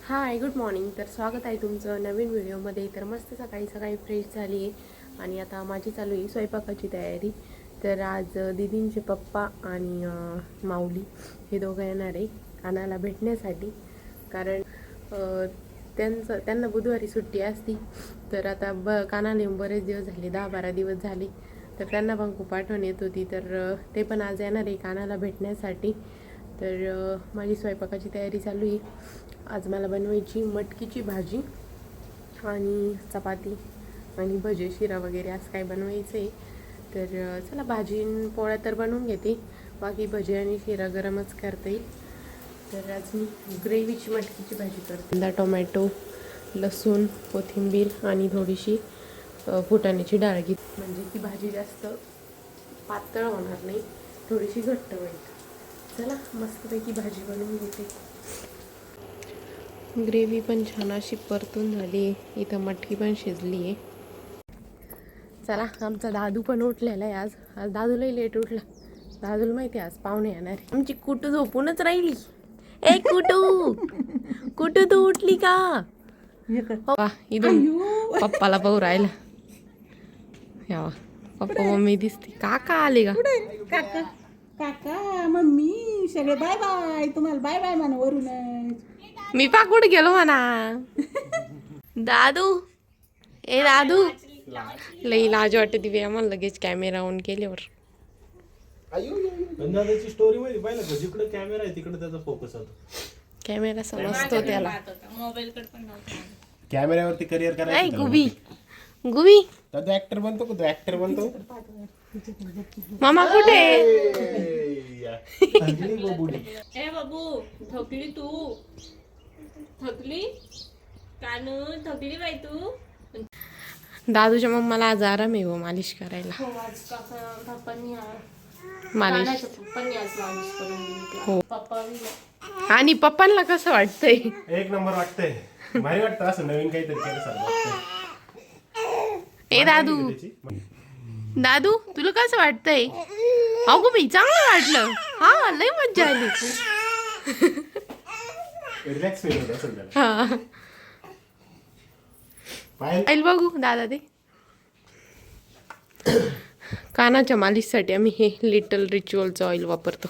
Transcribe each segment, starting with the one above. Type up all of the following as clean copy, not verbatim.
Hi good morning. तर स्वागत आहे तुमचं नवीन व्हिडिओमध्ये. तर मस्त सकाळी सकाळी फ्रेश झाली आहे आणि आता माझी चालू आहे स्वयंपाकाची तयारी. तर आज दीदींचे पप्पा आणि माऊली हे दोघं येणार आहे कानाला भेटण्यासाठी. कारण त्यांना बुधवारी सुट्टी असती. तर आता कानाला येऊन बरेच दिवस झाले, 10-12 दिवस झाले. तर त्यांना पण खूप आठवण येत होती. तर ते पण आज येणार आहे कानाला भेटण्यासाठी. तर माझी स्वयंपाकाची तयारी चालू आहे. आज मला बनवायची मटकीची भाजी आणि चपाती आणि भजे शिरा वगैरे असं काय बनवायचं आहे. तर चला भाजी पोळ्या तर बनवून घेते, बाकी भजे आणि शिरा गरमच करता येईल. तर आज मी ग्रेव्हीची मटकीची भाजी करते. टोमॅटो, लसूण, कोथिंबीर आणि थोडीशी फुटाण्याची डाळ घेते, म्हणजे ती भाजी जास्त पातळ होणार नाही, थोडीशी घट्ट होईल. चला मस्तपैकी भाजी बनवून घेते. ग्रेव्ही पण छान अशी परतून झाली आहे. इथं मटकी पण शिजली आहे. चला आमचा दादू पण उठलेला आहे. आज दादूलाही लेट उठला. दादूला माहिती आहे आज पाहुणे येणार. आमची कुटू झोपूनच राहिली. ए कुटू, कुटू तू उठली का? इथून पप्पाला पाहू राहिला. यावा पप्पा मम्मी दिसते. काका आले का? काका काका मम्मी सगळे बाय बाय. तुम्हाला बाय बाय म्हणा वरूनच. मी पाकुड गेलो म्हणा. दादू, ए दादू, लई लाज वाटते ती आम्हाला लगेच कॅमेरा ऑन केल्यावर. दादाची स्टोरी मध्ये पाहिलं का, जिकडे कॅमेरा आहे तिकडे त्याचा फोकस होतो. कॅमेरा समजतो त्याला. कॅमेऱ्यावरती करिअर करायचं. गुबी गुबी दादा ऍक्टर बनतो का? तो ऍक्टर बनतो. मामा कुठे? ए बाबू थकली तू, थकली कानू, थकली बाई तू. दादूच्या मम्माला आज आराम आहे, मालिश करायला. मालिश हो. आणि पप्पांना कसं वाटतंय? एक नंबर वाटतंय, भारी वाटतं. असं नवीन काहीतरी केलं सर. ए दादू, दादू तुला कसं वाटतंय? अगो बाई चांगलं वाटलं. हा लय मज्जा आली. रिलॅक्स फील होत असेल त्याला. हा पाहिलं बघू दादा ते. कानाच्या मालिशसाठी आम्ही हे लिटल रिच्युअलचं ऑइल वापरतो,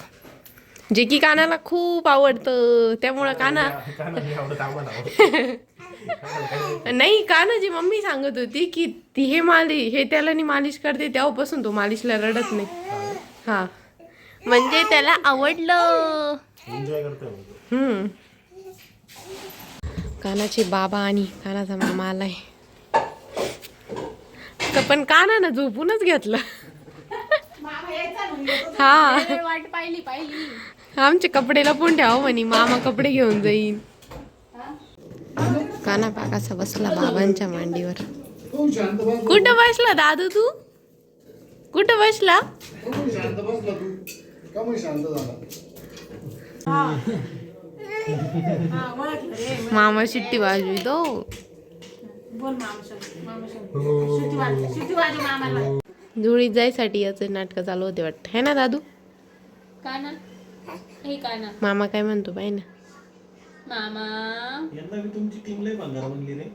जे की कानाला खूप आवडतं. त्यामुळं नाही, कानाची मम्मी सांगत होती की ती हे त्याला मालिश करते तेव्हापासून तो मालिशला रडत नाही. हा म्हणजे त्याला आवडलं. एन्जॉय करतो. कानाचे बाबा आणि कानाचा मामा आलाय. पण कानानं झोपूनच घेतलं. हा वाट पाहिली. आमचे कपडे लपून ठेवा म्हणे, मामा कपडे घेऊन जाईन. काना पाकाचा बसला बाबांच्या मांडीवर. कुठं बसला दादू तू? कुठं बसला? मामा शिट्टी वाजवितो. जुळीत जायसाठी याचे नाटक चालू होते वाटत, है ना दादू? काना हे काना मामा काय म्हणतो पाहि ना. मामा यंदा मी तुमची टीम लय भंगार बनली रे.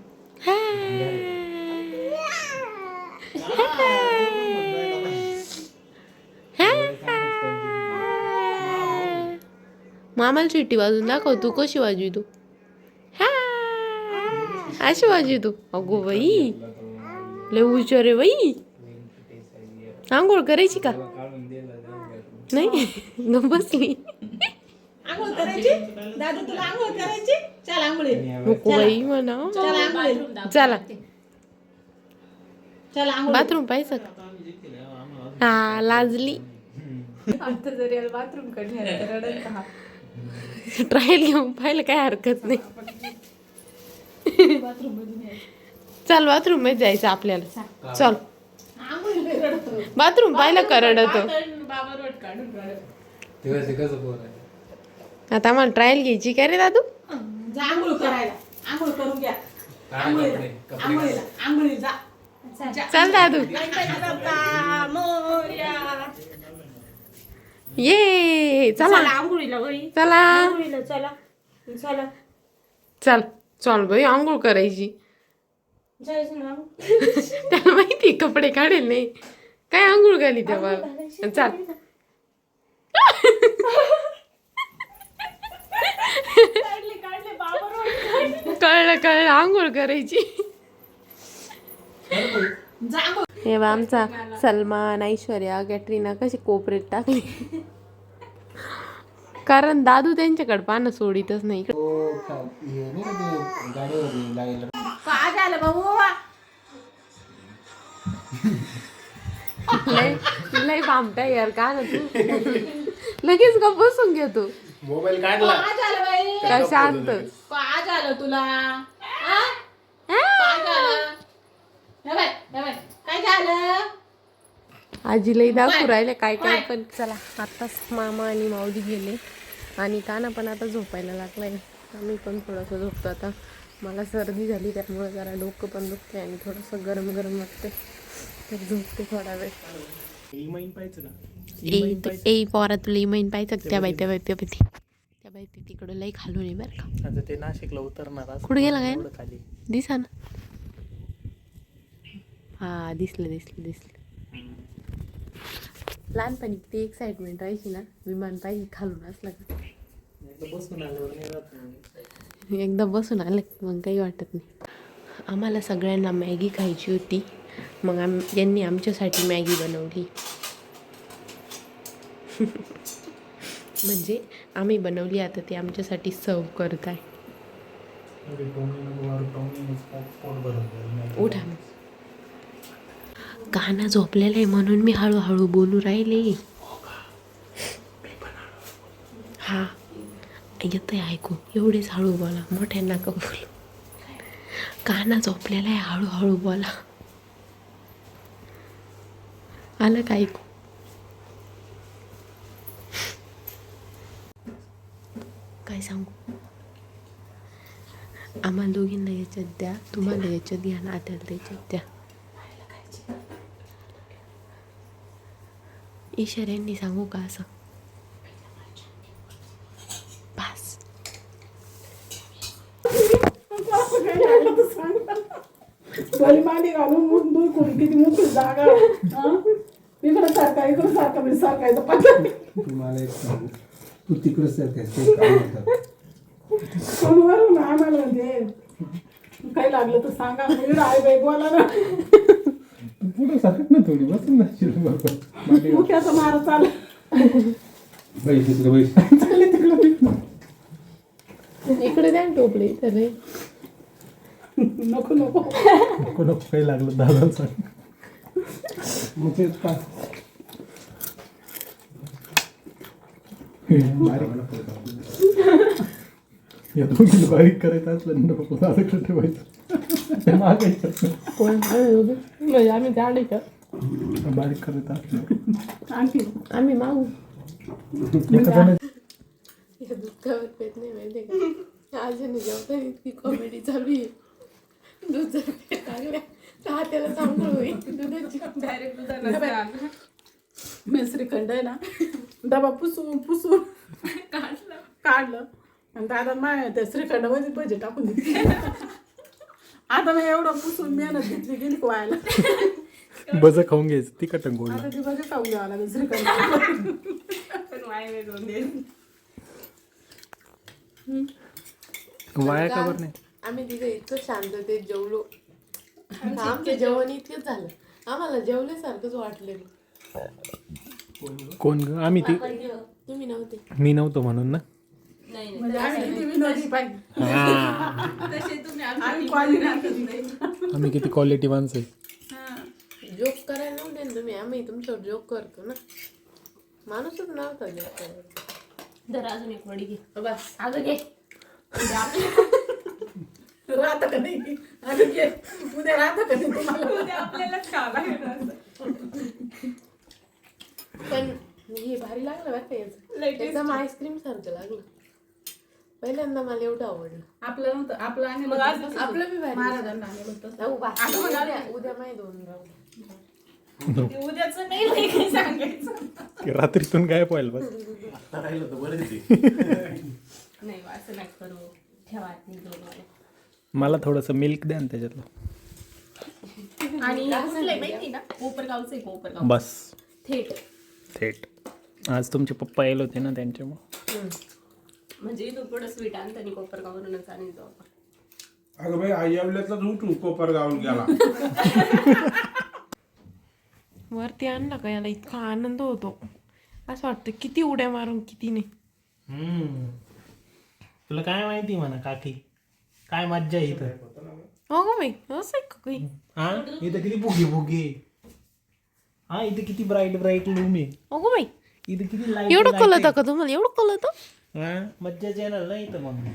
मामाला शिट्टी वाजून दाखव. तू कशी वाजवी? तू अशी वाजवी तू? अगो बाई लय हुशार आहे बाई. आंघोळ करायची का? नाही न बसली. आंघोळ करायची दादू, तुला आंघोळ करायची? चल आंघोळी. नको बाई म्हणा. चल आंघोळी. चला चल आंघोळ. बाथरूम पाहिजे का? हा लाजली. बाथरूम ट्रायल घेऊन पाहिलं काय हरकत नाही. चल बाथरूम मध्ये जायचं आपल्याला. चल बाथरूम पाहिलं करडत. आता आम्हाला ट्रायल घ्यायची का रे दादू? जा आंघोळ करायला. आंघोळ करून घ्या. आंघोळीला जा. चल दादू ये. चला आंघोळीला बाई, चला आंघोळीला चला चला. चल बाई आंघोळ करायची. त्याला माहिती कपडे काढेल नाही काय आंघोळ घाली तेव्हा. चाल कळलं आंघोळ करायची. हे बा आमचा सलमान ऐश्वर्या कॅटरीना कशी कोपरेट टाकली. कारण दादू त्यांच्याकडे पानं सोडितच नाही. काय झालं भाऊ? लय बामटा यार का ना तू. लगेच गप बसून घेतो. मोबाईल काढला काय झालं बाई? काय शांत. काय झालं तुला? हा? काय झालं? हे बाई, हे बाई, काय झालं? आजीलाही दाखवू राहिले काय काय. पण चला आत्ताच मामा आणि माऊली गेले आणि काना पण आता झोपायला लागलाय. आम्ही पण थोडंसं झोपतो आता. मला सर्दी झाली त्यामुळे जरा डोकं पण दुखते आणि थोडंसं गरम गरम वाटते तर झोपते थोडा वेळ. ए पोरा तुला इमाईन पाहिजे त्या बाई तिकडं लई खालून आहे बरं का. आता ते नाशिकला उतरणार कुठे गेला काय खाली दिसा ना. हा दिसलं. लहानपणी किती एक्साइटमेंट राहायची ना. विमान पाहिजे खालून असलं का. बसून आल्यावर नाही राहत नाही. एकदा बसून आलं मग काही वाटत नाही. आम्हाला सगळ्यांना मॅगी खायची होती मग यांनी आमच्यासाठी मॅगी बनवली. म्हणजे आम्ही बनवली आता ते आमच्यासाठी सर्व करत आहे. उठा गाणं झोपलेलं आहे म्हणून मी हळूहळू बोलू राहिले. हा येतंय ऐकू. एवढेच हळू बोला मोठ्यांना का बोलू. गाणं झोपलेलं आहे हळूहळू बोला. आलं का ऐकू. काय सांगू. आम्हाला दोघींना याच्यात द्या तुम्हाला याच्यात घ्या ना आत्याला त्याच्यात द्या. ईश्वरांनी सांगू का असं. बस मांडी घालून दूर कोणी किती मोठी जागा. इकडं सारखा म्हणजे सारखायचं पटकन. तुम्हाला एक सांगू तू तिकडं सरकायचं फोनवरून आम्हाला म्हणजे काही लागलं तर सांगा. म्हणजे आई बाई बोला ना. पुढं सरकत ना थोडी बसून ना मुख्याचा मारा चालू. बाई तिकडे बाई चालले तिकडं. इकडे द्या ना टोपले तर नको नको नको काही लागलं दादा सांग. मग तेच पा या दोघीला बारीक करायचं असलं नको दादाकडे ठेवायचं. मागायचं कोण म्हणजे आम्ही जाणे का बारीक करायचं असलं आणखी आम्ही मागू. एखाद्याने या दुधावर पेत नाही माहिती का. आजीने जेवताना इतकी कॉमेडी चालू आहे. दूध जर पेत टाकल्या तर हात्याला सांभाळ होईल दुधाची डायरेक्ट. मी श्रीखंड आहे ना डबा पुसून काढलं आणि दादा माय त्या श्रीखंडामध्ये भजे टाकून दिली. आता मी एवढं पुसून मेहनत घेतली गेली व्हायला. बज खाऊन घ्यायचं तिखट गोड. आता ती भजे खाऊन घ्यावं लागेल श्रीखंड. वाया का बरं नाही. आम्ही तिथे इतकं शांततेत जेवलो. आमचं जेवण इतकंच झालं आम्हाला जेवल्यासारखंच वाटलं. कोण ग आम्ही ती तुम्ही नव्हते. मी नव्हतो म्हणून ना. म्हणजे आम्ही किती विनोदी पाहिजे. आम्ही क्वालिटी आम्ही किती क्वालिटी माणसं आहे. जोक करायला नव्हते ना तुम्ही. आम्ही तुमच्यावर जोक करतो ना. माणूसच नव्हता जोक करायला. जरा अजून एक वडी घे. बस अगं घे. राहतं का नाही. आम्ही घे. उद्या राहतं का नाही तुम्हाला. आपल्यालाच खावा पण हे भारी लागलं बरं का याचं. एकदम आईस्क्रीम सारखं लागलं. पहिल्यांदा मला एवढं आवडलं. आपलं नव्हतं आपलं आणि आपलं बी भारी. महाराजांना आणलं होतं. जाऊ बा. उद्या माही 2 राहू. उद्याच नाही काही सांगायचं. ते रात्रीतून गायब व्हायला बस. राहिलं तर बरं. नाही असं नाही करू. ठेवा आतमध्ये दोघांना. मला थोडंसं मिल्क द्या ना त्याच्यातलं. आणि हे कुठलं आहे माहिती ना, कोपरगावचं आहे कोपरगाव. बस थेट थेट. आज तुमचे पप्पा येले होते ना त्यांच्यामुळे. म्हणजे इथून पुढं स्वीट आणतं आणि कोपरगाववरूनच आणतो आपण. अगं बाई आई आवल्याचाच उठू कोपरगावून गेला. वरती आणलं का याला इतका आनंद होतो, असं वाटतं किती उड्या मारून किती नाही. तुला काय माहिती म्हणा काकी, काय मज्जा आहे इथं. हो गं बाई, असं आहे का काही? हा इथं किती फुगे फुगे. हा इथं किती ब्राईट ब्राईट लूम आहे. हो गं बाई, इथं किती लाईट. एवढं कळतं का तुम्हाला? एवढं कळतं? हा मज्जाच येणार ना इथं मग.